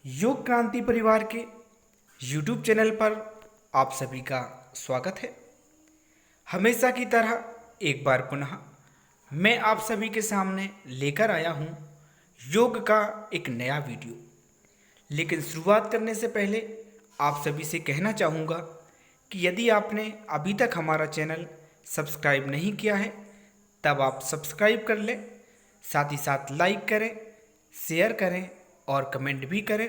योग क्रांति परिवार के YouTube चैनल पर आप सभी का स्वागत है। हमेशा की तरह एक बार पुनः मैं आप सभी के सामने लेकर आया हूँ योग का एक नया वीडियो। लेकिन शुरुआत करने से पहले आप सभी से कहना चाहूँगा कि यदि आपने अभी तक हमारा चैनल सब्सक्राइब नहीं किया है तब आप सब्सक्राइब कर लें, साथ ही साथ लाइक करें, शेयर करें और कमेंट भी करें,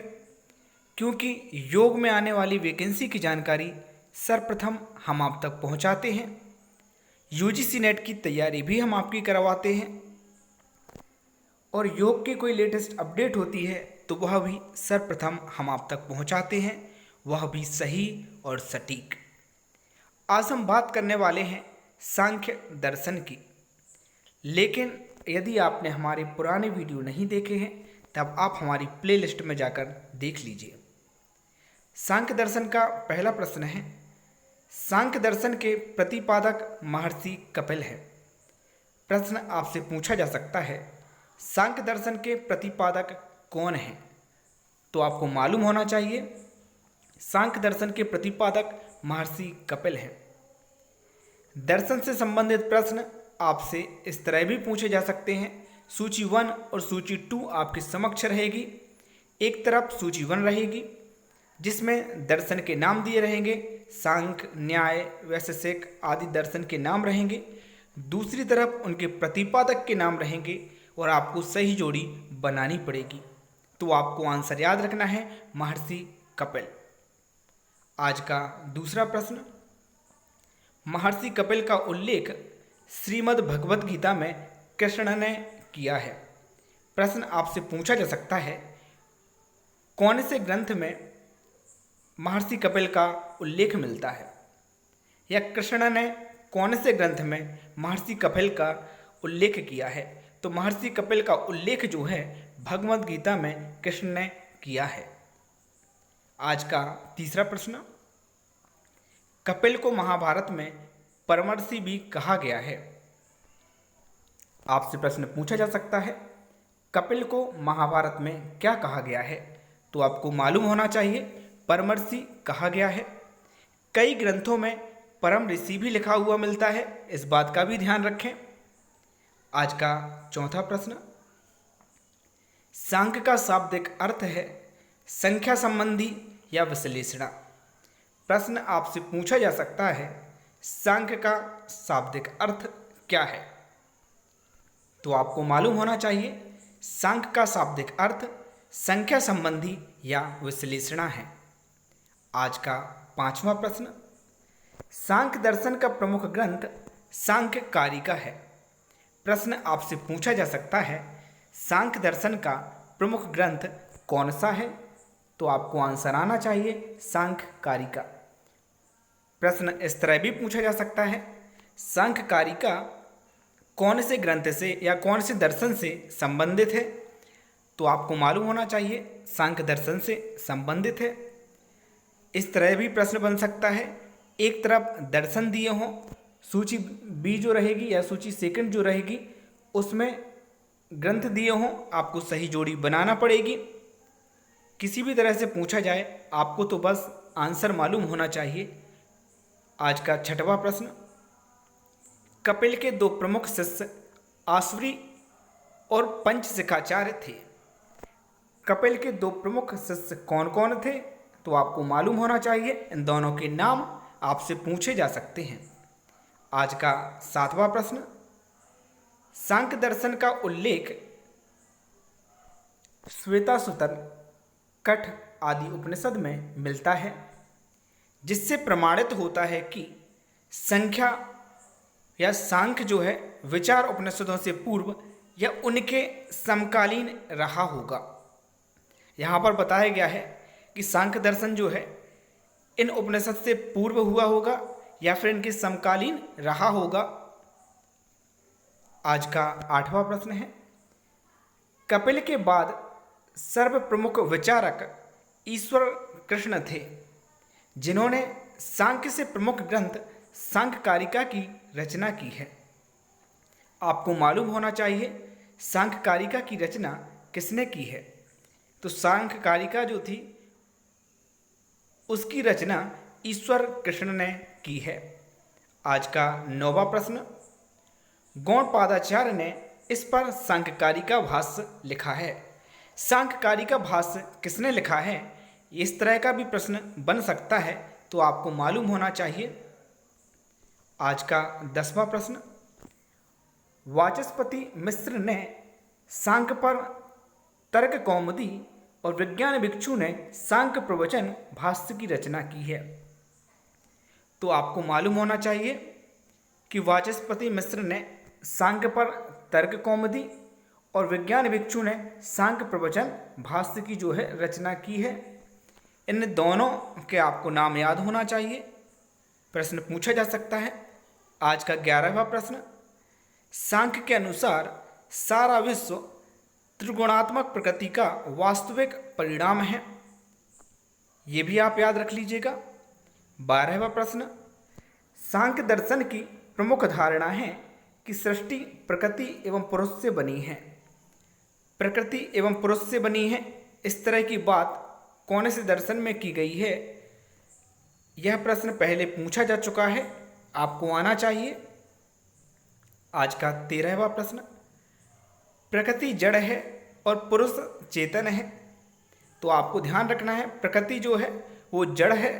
क्योंकि योग में आने वाली वैकेंसी की जानकारी सर्वप्रथम हम आप तक पहुंचाते हैं। यूजीसी नेट की तैयारी भी हम आपकी करवाते हैं और योग की कोई लेटेस्ट अपडेट होती है तो वह भी सर्वप्रथम हम आप तक पहुंचाते हैं, वह भी सही और सटीक। आज हम बात करने वाले हैं सांख्य दर्शन की। लेकिन यदि आपने हमारे पुराने वीडियो नहीं देखे हैं तब आप हमारी प्लेलिस्ट में जाकर देख लीजिए। सांख्य दर्शन का पहला प्रश्न है, सांख्य दर्शन के प्रतिपादक महर्षि कपिल है। प्रश्न आपसे पूछा जा सकता है, सांख्य दर्शन के प्रतिपादक कौन हैं? तो आपको मालूम होना चाहिए सांख्य दर्शन के प्रतिपादक महर्षि कपिल हैं। दर्शन से संबंधित प्रश्न आपसे इस तरह भी पूछे जा सकते हैं। सूची 1 और सूची 2 आपके समक्ष रहेगी। एक तरफ सूची 1 रहेगी जिसमें दर्शन के नाम दिए रहेंगे, सांख्य, न्याय, वैशेषिक आदि दर्शन के नाम रहेंगे। दूसरी तरफ उनके प्रतिपादक के नाम रहेंगे और आपको सही जोड़ी बनानी पड़ेगी। तो आपको आंसर याद रखना है महर्षि कपिल। आज का दूसरा प्रश्न, महर्षि कपिल का उल्लेख श्रीमद् भगवत गीता में कृष्ण ने किया है। प्रश्न आपसे पूछा जा सकता है, कौन से ग्रंथ में महर्षि कपिल का उल्लेख मिलता है, या कृष्ण ने कौन से ग्रंथ में महर्षि कपिल का उल्लेख किया है? तो महर्षि कपिल का उल्लेख जो है भगवत गीता में कृष्ण ने किया है। आज का तीसरा प्रश्न, कपिल को महाभारत में परमर्षि भी कहा गया है। आपसे प्रश्न पूछा जा सकता है, कपिल को महाभारत में क्या कहा गया है? तो आपको मालूम होना चाहिए परमर्षि कहा गया है। कई ग्रंथों में परम ऋषि भी लिखा हुआ मिलता है, इस बात का भी ध्यान रखें। आज का चौथा प्रश्न, सांख्य का शाब्दिक अर्थ है संख्या संबंधी या विश्लेषणा। प्रश्न आपसे पूछा जा सकता है, सांख्य का शाब्दिक अर्थ क्या है? तो आपको मालूम होना चाहिए सांख्य का शाब्दिक अर्थ संख्या संबंधी या विश्लेषणा है। आज का पांचवा प्रश्न, सांख्य दर्शन का प्रमुख ग्रंथ सांख्य कारिका है। प्रश्न आपसे पूछा जा सकता है, सांख्य दर्शन का प्रमुख ग्रंथ कौन सा है? तो आपको आंसर आना चाहिए सांख्य कारिका। प्रश्न इस तरह भी पूछा जा सकता है, सांख्य कारिका कौन से ग्रंथ से या कौन से दर्शन से संबंधित है? तो आपको मालूम होना चाहिए सांख्य दर्शन से संबंधित है। इस तरह भी प्रश्न बन सकता है, एक तरफ दर्शन दिए हों, सूची बी जो रहेगी या सूची सेकंड जो रहेगी उसमें ग्रंथ दिए हों, आपको सही जोड़ी बनाना पड़ेगी। किसी भी तरह से पूछा जाए आपको तो बस आंसर मालूम होना चाहिए। आज का छठवां प्रश्न, कपिल के दो प्रमुख शिष्य आसुरी और पंचशिखाचार्य थे। कपिल के दो प्रमुख शिष्य कौन कौन थे? तो आपको मालूम होना चाहिए, इन दोनों के नाम आपसे पूछे जा सकते हैं। आज का सातवां प्रश्न, सांख्य दर्शन का उल्लेख श्वेतासुतर, कठ आदि उपनिषद में मिलता है, जिससे प्रमाणित होता है कि संख्या या सांख्य जो है विचार उपनिषदों से पूर्व या उनके समकालीन रहा होगा। यहाँ पर बताया गया है कि सांख्य दर्शन जो है इन उपनिषद से पूर्व हुआ होगा या फिर इनके समकालीन रहा होगा। आज का आठवां प्रश्न है, कपिल के बाद सर्व प्रमुख विचारक ईश्वर कृष्ण थे, जिन्होंने सांख्य से प्रमुख ग्रंथ सांख्य कारिका की रचना की है। आपको मालूम होना चाहिए सांख्य कारिका की रचना किसने की है? तो सांख्यकारिका जो थी उसकी रचना ईश्वर कृष्ण ने की है। आज का 9वां प्रश्न, गौड़पादाचार्य ने इस पर सांख्यकारिका भाष्य लिखा है। सांख्यकारिका भाष्य किसने लिखा है? इस तरह का भी प्रश्न बन सकता है, तो आपको मालूम होना चाहिए। आज का 10वां प्रश्न, वाचस्पति मिश्र ने सांख्य पर तर्क कौमुदी और विज्ञान भिक्षु ने सांख्य प्रवचन भाष्य की रचना की है। तो आपको मालूम होना चाहिए कि वाचस्पति मिश्र ने सांख्य पर तर्क कौमुदी और विज्ञान भिक्षु ने सांख्य प्रवचन भाष्य की जो है रचना की है। इन दोनों के आपको नाम याद होना चाहिए, प्रश्न पूछा जा सकता है। आज का 11वां प्रश्न, सांख्य के अनुसार सारा विश्व त्रिगुणात्मक प्रकृति का वास्तविक परिणाम है। ये भी आप याद रख लीजिएगा। 12वां प्रश्न, सांख्य दर्शन की प्रमुख धारणा है कि सृष्टि प्रकृति एवं पुरुष से बनी है। प्रकृति एवं पुरुष से बनी है, इस तरह की बात कौन से दर्शन में की गई है? यह प्रश्न पहले पूछा जा चुका है, आपको आना चाहिए। आज का 13वां प्रश्न, प्रकृति जड़ है और पुरुष चेतन है। तो आपको ध्यान रखना है, प्रकृति जो है वो जड़ है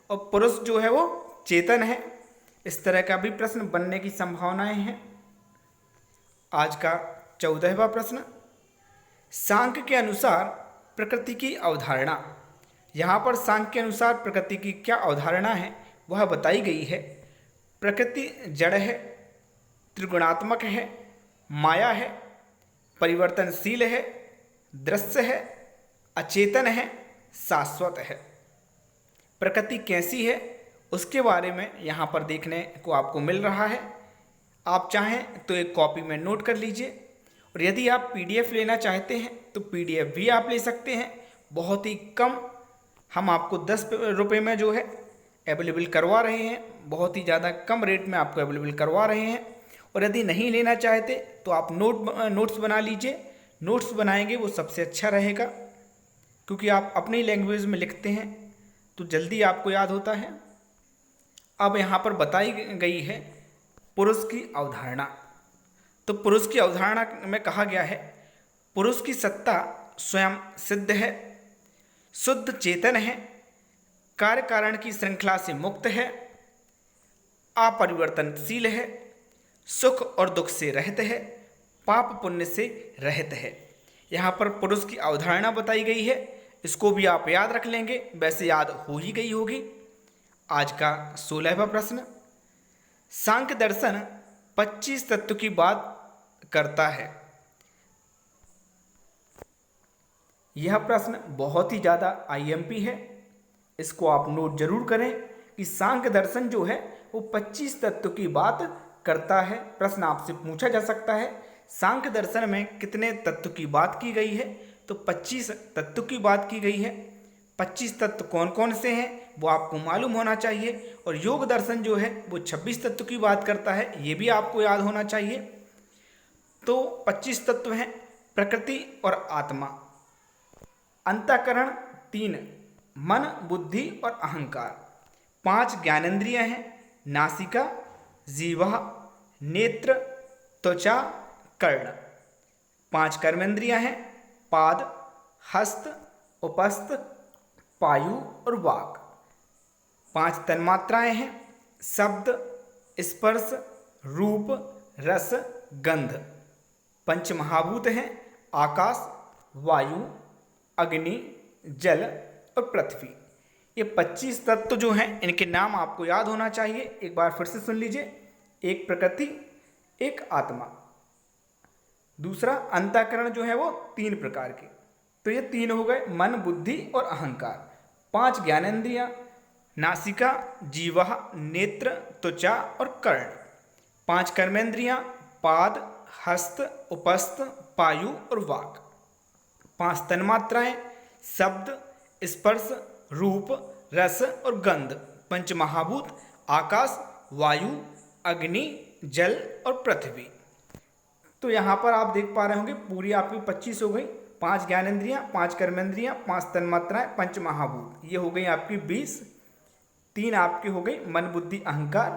और पुरुष जो है वो चेतन है। इस तरह का भी प्रश्न बनने की संभावनाएं हैं। आज का 14वां प्रश्न, सांख्य के अनुसार प्रकृति की अवधारणा। यहाँ पर सांख्य के अनुसार प्रकृति की क्या अवधारणा है वह बताई गई है। प्रकृति जड़ है, त्रिगुणात्मक है, माया है, परिवर्तनशील है, दृश्य है, अचेतन है, शाश्वत है। प्रकृति कैसी है उसके बारे में यहाँ पर देखने को आपको मिल रहा है। आप चाहें तो एक कॉपी में नोट कर लीजिए, और यदि आप PDF लेना चाहते हैं तो PDF भी आप ले सकते हैं। बहुत ही कम, हम आपको 10 रुपये में जो है अवेलेबल करवा रहे हैं, बहुत ही ज़्यादा कम रेट में आपको अवेलेबल करवा रहे हैं। और यदि नहीं लेना चाहते तो आप नोट्स बना लीजिए। नोट्स बनाएंगे वो सबसे अच्छा रहेगा, क्योंकि आप अपनी लैंग्वेज में लिखते हैं तो जल्दी आपको याद होता है। अब यहाँ पर बताई गई है पुरुष की अवधारणा। तो पुरुष की अवधारणा में कहा गया है, पुरुष की सत्ता स्वयं सिद्ध है, शुद्ध चेतन है, कार्य कारण की श्रृंखला से मुक्त है, अपरिवर्तनशील है, सुख और दुख से रहित है, पाप पुण्य से रहित है। यहाँ पर पुरुष की अवधारणा बताई गई है, इसको भी आप याद रख लेंगे, वैसे याद हो ही गई होगी। आज का 16वां प्रश्न, सांख्य दर्शन 25 तत्व की बात करता है। यह प्रश्न बहुत ही ज़्यादा IMP है, इसको आप नोट जरूर करें कि सांख्य दर्शन जो है वो 25 तत्व की बात करता है। प्रश्न आपसे पूछा जा सकता है सांख्य दर्शन में कितने तत्व की बात की गई है? तो 25 तत्व की बात की गई है। 25 तत्व कौन कौन से हैं वो आपको मालूम होना चाहिए। और योग दर्शन जो है वो 26 तत्व की बात करता है, ये भी आपको याद होना चाहिए। तो 25 तत्व हैं, प्रकृति और आत्मा, अंतःकरण 3, मन, बुद्धि और अहंकार, 5 ज्ञानेंद्रियां हैं, नासिका, जीवा, नेत्र, त्वचा, कर्ण, 5 कर्मेंद्रियां हैं, पाद, हस्त, उपस्थ, पायु और वाक, 5 तन्मात्राएं हैं, शब्द, स्पर्श, रूप, रस, गंध, 5 महाभूत हैं, आकाश, वायु, अग्नि, जल और पृथ्वी। ये 25 तत्व जो हैं इनके नाम आपको याद होना चाहिए। एक बार फिर से सुन लीजिए, एक प्रकृति, एक आत्मा, दूसरा अंतःकरण जो है वो 3 प्रकार के। तो ये 3 हो गए, मन, बुद्धि और अहंकार, 5 ज्ञानेंद्रियां, नासिका, जीवा, नेत्र, त्वचा और कर्ण, 5 कर्मेंद्रियां, पाद, हस्त, उपस्थ, पायु और वाक, 5 तन्मात्राएं, शब्द, स्पर्श, रूप, रस और गंध, 5 महाभूत, आकाश, वायु, अग्नि, जल और पृथ्वी। तो यहाँ पर आप देख पा रहे होंगे पूरी आपकी 25 हो गई। 5 ज्ञानेंद्रियां, 5 कर्मेंद्रियां, 5 तन्मात्राएं, पंच महाभूत, ये हो गई आपकी 20। 3 आपकी हो गई मन बुद्धि अहंकार,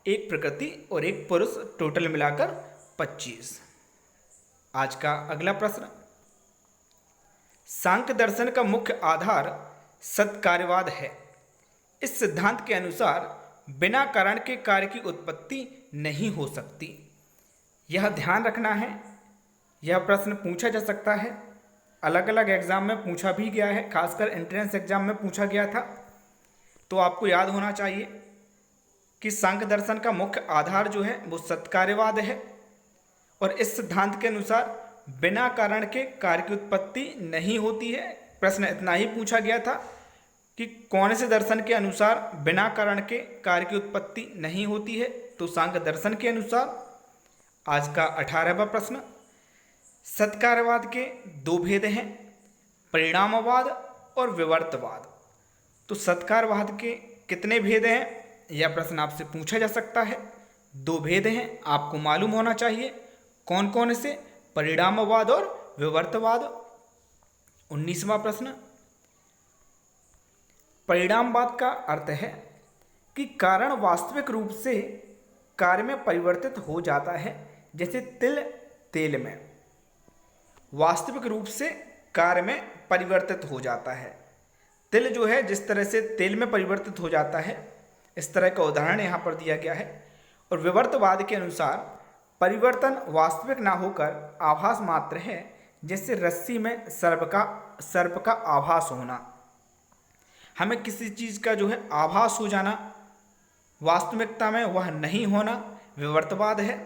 1 प्रकृति और 1 पुरुष, टोटल मिलाकर 25। आज का अगला प्रश्न, सांख्य दर्शन का मुख्य आधार सत्कार्यवाद है। इस सिद्धांत के अनुसार बिना कारण के कार्य की उत्पत्ति नहीं हो सकती। यह ध्यान रखना है, यह प्रश्न पूछा जा सकता है, अलग अलग एग्जाम में पूछा भी गया है, खासकर एंट्रेंस एग्जाम में पूछा गया था। तो आपको याद होना चाहिए कि सांख्य दर्शन का मुख्य आधार जो है वो सत्कार्यवाद है और इस सिद्धांत के अनुसार बिना कारण के कार्य की उत्पत्ति नहीं होती है। प्रश्न इतना ही पूछा गया था कि कौन से दर्शन के अनुसार बिना कारण के कार्य की उत्पत्ति नहीं होती है, तो सांख्य दर्शन के अनुसार। आज का 18वां प्रश्न, सत्कार्यवाद के 2 भेद हैं, परिणामवाद और विवर्तवाद। तो सत्कारवाद के कितने भेद हैं, यह प्रश्न आपसे पूछा जा सकता है। 2 भेद हैं, आपको मालूम होना चाहिए कौन कौन से, परिणामवाद और विवर्तवाद। 19वां प्रश्न, परिणामवाद का अर्थ है कि कारण वास्तविक रूप से कार्य में परिवर्तित हो जाता है, जैसे तिल तेल में वास्तविक रूप से कार्य में परिवर्तित हो जाता है। तिल जो है जिस तरह से तेल में परिवर्तित हो जाता है, इस तरह का उदाहरण यहाँ पर दिया गया है। और विवर्तवाद के अनुसार परिवर्तन वास्तविक ना होकर आभास मात्र है, जैसे रस्सी में सर्प का आभास होना। हमें किसी चीज़ का जो है आभास हो जाना, वास्तविकता में वह नहीं होना विवर्तवाद है।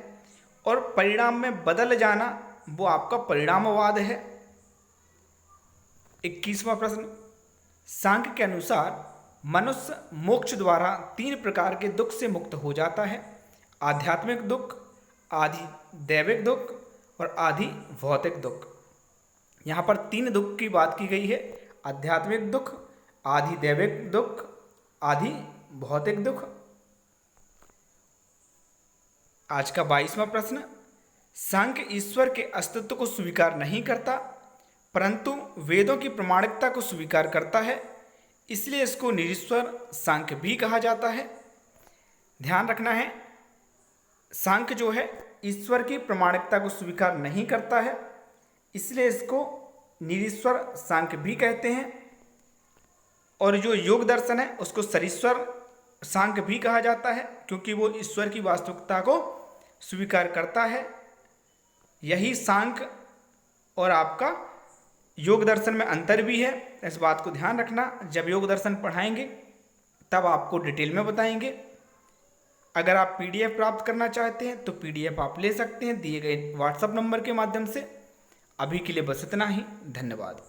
और परिणाम में बदल जाना वो आपका परिणामवाद है। 21वां प्रश्न, सांख्य के अनुसार मनुष्य मोक्ष द्वारा 3 प्रकार के दुख से मुक्त हो जाता है, आध्यात्मिक दुख, आदि दैविक दुख और आदि भौतिक दुख। यहाँ पर 3 दुख की बात की गई है, आध्यात्मिक दुख, आदि दैविक दुख, आदि भौतिक दुख। आज का 22वां प्रश्न, सांख्य ईश्वर के अस्तित्व को स्वीकार नहीं करता, परंतु वेदों की प्रामाणिकता को स्वीकार करता है, इसलिए इसको निरीश्वर सांख्य भी कहा जाता है। ध्यान रखना है, सांख्य जो है ईश्वर की प्रामाणिकता को स्वीकार नहीं करता है, इसलिए इसको निरीश्वर सांख्य भी कहते हैं। और जो योग दर्शन है उसको सरीश्वर सांख्य भी कहा जाता है, क्योंकि वो ईश्वर की वास्तविकता को स्वीकार करता है। यही सांख्य और आपका योग दर्शन में अंतर भी है, इस बात को ध्यान रखना। जब योग दर्शन पढ़ाएंगे तब आपको डिटेल में बताएंगे। अगर आप PDF प्राप्त करना चाहते हैं तो PDF आप ले सकते हैं दिए गए व्हाट्सएप नंबर के माध्यम से। अभी के लिए बस इतना ही, धन्यवाद।